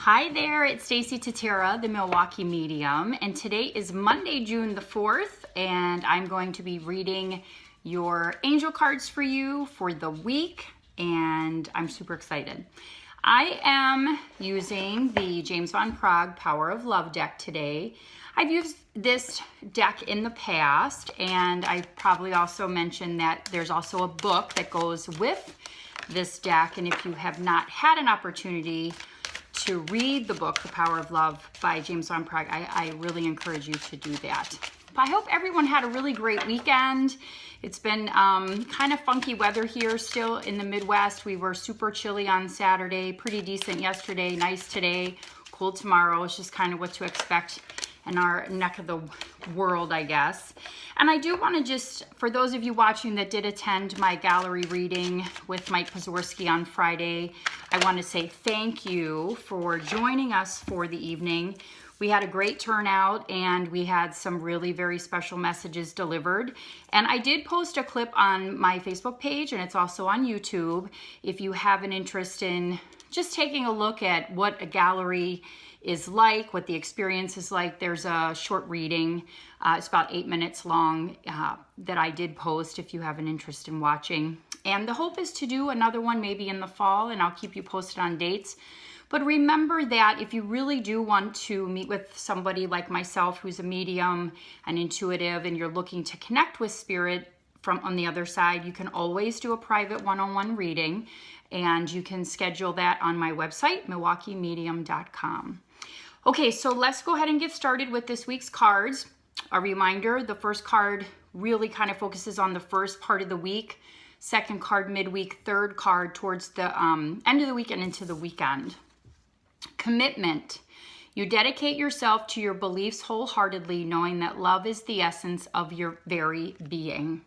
Hi there, it's Stacie Tatera, the Milwaukee medium, and today is Monday, June the 4th, and I'm going to be reading your angel cards for you for the week, and I'm super excited. I am using the James Van Praagh Power of Love deck today. I've used this deck in the past, and I probably also mentioned that there's also a book that goes with this deck, and if you have not had an opportunity to read the book, The Power of Love by James Van Praagh, I really encourage you to do that. I hope everyone had a really great weekend. It's been kind of funky weather here still in the Midwest. We were super chilly on Saturday, pretty decent yesterday, nice today, cool tomorrow. It's just kind of what to expect in our neck of the world, I guess. And I do want to just, for those of you watching that did attend my gallery reading with Mike Pazorski on Friday, I want to say thank you for joining us for the evening. We had a great turnout and we had some really very special messages delivered. And I did post a clip on my Facebook page, and it's also on YouTube if you have an interest in just taking a look at what a gallery is like, what the experience is like. There's a short reading, it's about 8 minutes long, that I did post if you have an interest in watching. And the hope is to do another one maybe in the fall, and I'll keep you posted on dates. But remember that if you really do want to meet with somebody like myself who's a medium and intuitive, and you're looking to connect with spirit from on the other side, you can always do a private one-on-one reading, and you can schedule that on my website, milwaukeemedium.com. Okay, so let's go ahead and get started with this week's cards. A reminder, the first card really kind of focuses on the first part of the week, second card midweek, third card towards the end of the week and into the weekend. Commitment. You dedicate yourself to your beliefs wholeheartedly, knowing that love is the essence of your very being.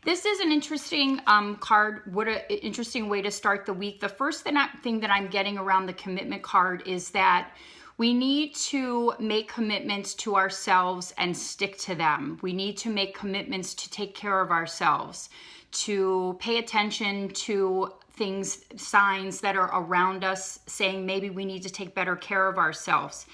This is an interesting card. What an interesting way to start the week. The first thing that I'm getting around the commitment card is that we need to make commitments to ourselves and stick to them. We need to make commitments to take care of ourselves, to pay attention to things, signs that are around us saying maybe we need to take better care of ourselves.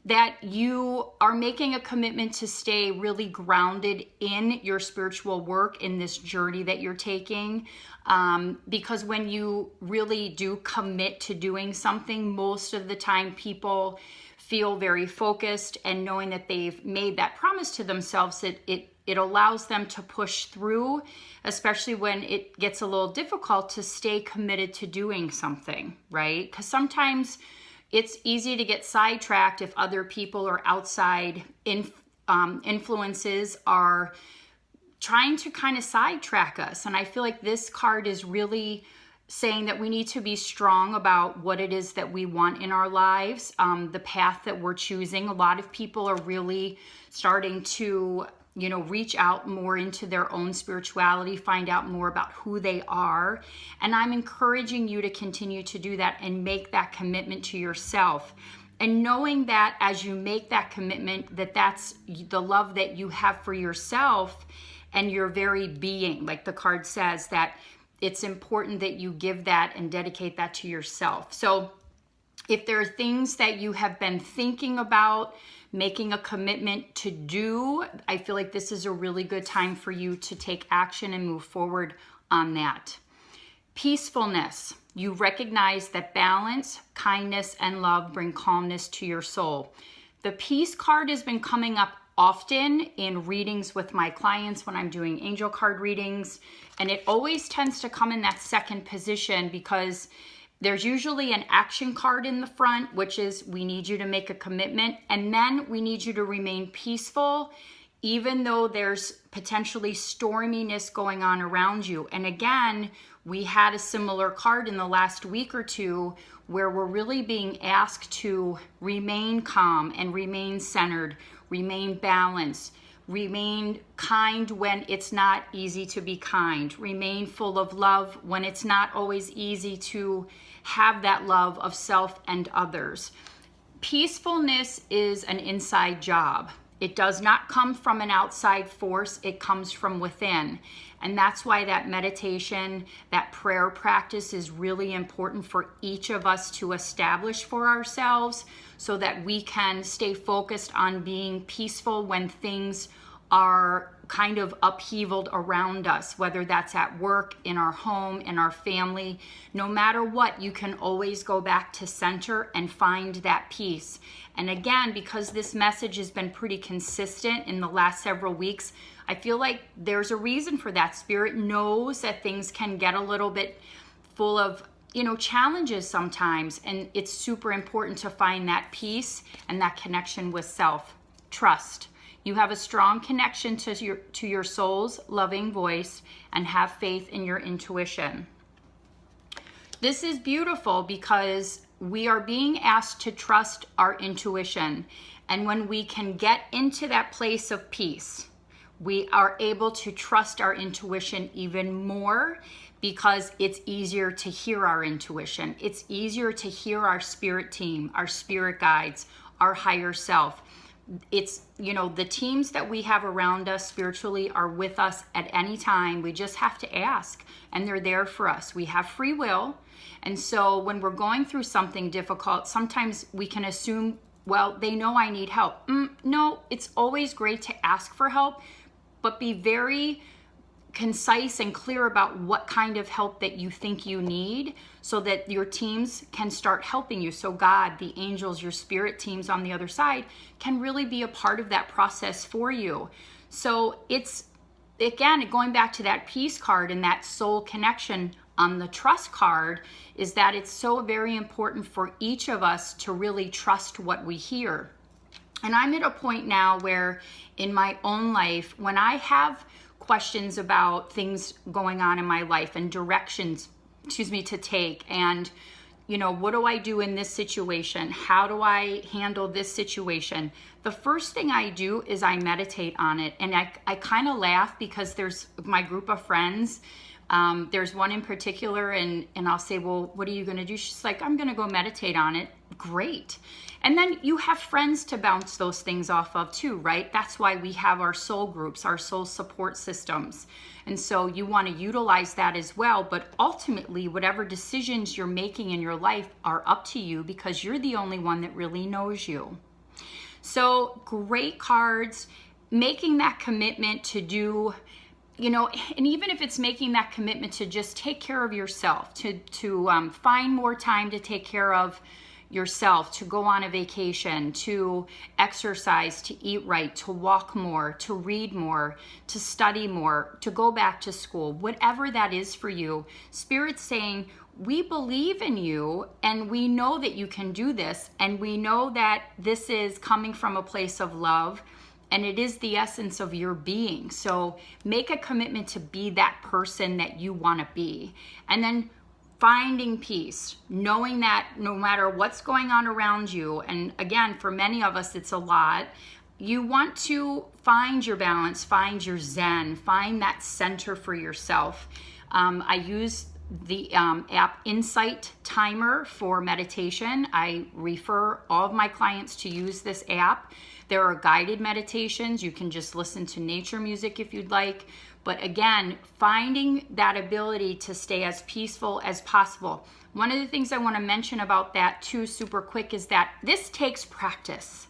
That you are making a commitment to stay really grounded in your spiritual work, in this journey that you're taking. Because when you really do commit to doing something, most of the time people feel very focused, and knowing that they've made that promise to themselves, that it allows them to push through, especially when it gets a little difficult to stay committed to doing something, right? Because sometimes it's easy to get sidetracked if other people or outside influences are trying to kind of sidetrack us. And I feel like this card is really saying that we need to be strong about what it is that we want in our lives, the path that we're choosing. A lot of people are really starting to reach out more into their own spirituality, find out more about who they are. And I'm encouraging you to continue to do that and make that commitment to yourself. And knowing that as you make that commitment, that's the love that you have for yourself and your very being. Like the card says, that it's important that you give that and dedicate that to yourself. So if there are things that you have been thinking about making a commitment to do, I feel like this is a really good time for you to take action and move forward on that. Peacefulness. You recognize that balance, kindness, and love bring calmness to your soul. The peace card has been coming up often in readings with my clients when I'm doing angel card readings, and it always tends to come in that second position because there's usually an action card in the front, which is we need you to make a commitment, and then we need you to remain peaceful, even though there's potentially storminess going on around you. And again, we had a similar card in the last week or two where we're really being asked to remain calm and remain centered, remain balanced, remain kind when it's not easy to be kind, remain full of love when it's not always easy to have that love of self and others. Peacefulness is an inside job. It does not come from an outside force, it comes from within. And that's why that meditation, that prayer practice is really important for each of us to establish for ourselves so that we can stay focused on being peaceful when things are kind of upheavaled around us, whether that's at work, in our home, in our family. No matter what, you can always go back to center and find that peace. And again, because this message has been pretty consistent in the last several weeks, I feel like there's a reason for that. Spirit knows that things can get a little bit full of, challenges sometimes, and it's super important to find that peace and that connection with self. Trust. You have a strong connection to your soul's loving voice, and have faith in your intuition. This is beautiful because we are being asked to trust our intuition. And when we can get into that place of peace, we are able to trust our intuition even more because it's easier to hear our intuition. It's easier to hear our spirit team, our spirit guides, our higher self. It's, the teams that we have around us spiritually are with us at any time. We just have to ask, and they're there for us. We have free will. And so when we're going through something difficult, sometimes we can assume, well, they know I need help. No, it's always great to ask for help, but be very concise and clear about what kind of help that you think you need so that your teams can start helping you. So God, the angels, your spirit teams on the other side can really be a part of that process for you. So it's, again, going back to that peace card and that soul connection on the trust card, is that it's so very important for each of us to really trust what we hear. And I'm at a point now where in my own life, when I have questions about things going on in my life and directions, to take, and what do I do in this situation? How do I handle this situation? The first thing I do is I meditate on it. And I kind of laugh because there's my group of friends. There's one in particular, and I'll say, well, what are you going to do? She's like, I'm going to go meditate on it. Great. And then you have friends to bounce those things off of too, right? That's why we have our soul groups, our soul support systems. And so you want to utilize that as well. But ultimately, whatever decisions you're making in your life are up to you because you're the only one that really knows you. So great cards, making that commitment to do, and even if it's making that commitment to just take care of yourself, to find more time to take care of yourself, to go on a vacation, to exercise, to eat right, to walk more, to read more, to study more, to go back to school, whatever that is for you. Spirit's saying, we believe in you and we know that you can do this, and we know that this is coming from a place of love and it is the essence of your being. So make a commitment to be that person that you want to be. And then finding peace, knowing that no matter what's going on around you, and again, for many of us, it's a lot, you want to find your balance, find your zen, find that center for yourself. I use the app Insight Timer for meditation. I refer all of my clients to use this app. There are guided meditations. You can just listen to nature music if you'd like. But again, finding that ability to stay as peaceful as possible. One of the things I want to mention about that too, super quick, is that this takes practice.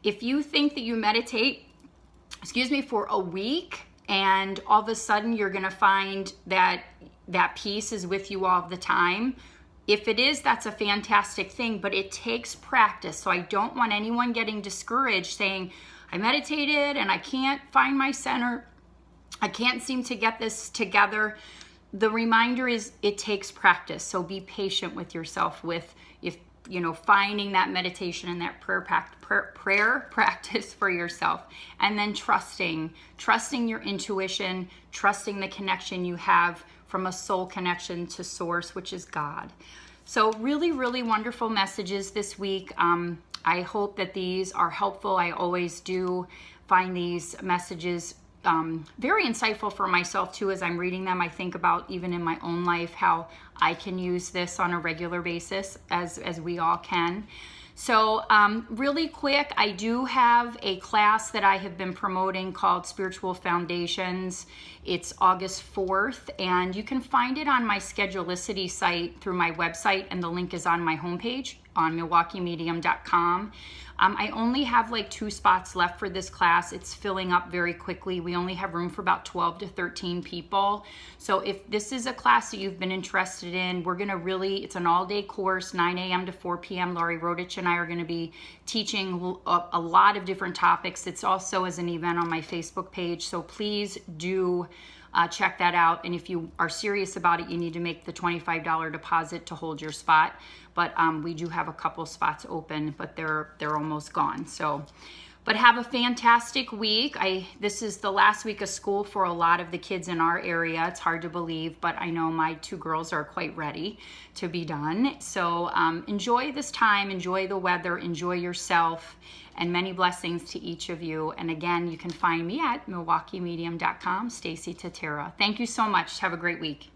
If you think that you meditate, for a week, and all of a sudden you're going to find that that peace is with you all the time, if it is, that's a fantastic thing, but it takes practice. So I don't want anyone getting discouraged saying, I meditated and I can't find my center. I can't seem to get this together. The reminder is it takes practice. So be patient with yourself finding that meditation and that prayer practice for yourself. And then trusting your intuition, trusting the connection you have from a soul connection to source, which is God. So really, really wonderful messages this week. I hope that these are helpful. I always do find these messages very insightful for myself too. As I'm reading them, I think about, even in my own life, how I can use this on a regular basis, as we all can. So really quick, I do have a class that I have been promoting called Spiritual Foundations. It's August 4th, and you can find it on my Schedulicity site through my website, and the link is on my homepage on MilwaukeeMedium.com. I only have like 2 spots left for this class. It's filling up very quickly. We only have room for about 12 to 13 people. So if this is a class that you've been interested in, we're gonna it's an all-day course, 9 a.m. to 4 p.m. Laurie Rodich and I are gonna be teaching a lot of different topics. It's also as an event on my Facebook page, so please do check that out. And if you are serious about it, you need to make the $25 deposit to hold your spot. But we do have a couple spots open, but they're almost gone. So, but have a fantastic week. This is the last week of school for a lot of the kids in our area. It's hard to believe, but I know my 2 girls are quite ready to be done. So enjoy this time, enjoy the weather, enjoy yourself, and many blessings to each of you. And again, you can find me at MilwaukeeMedium.com, Stacie Tatera. Thank you so much. Have a great week.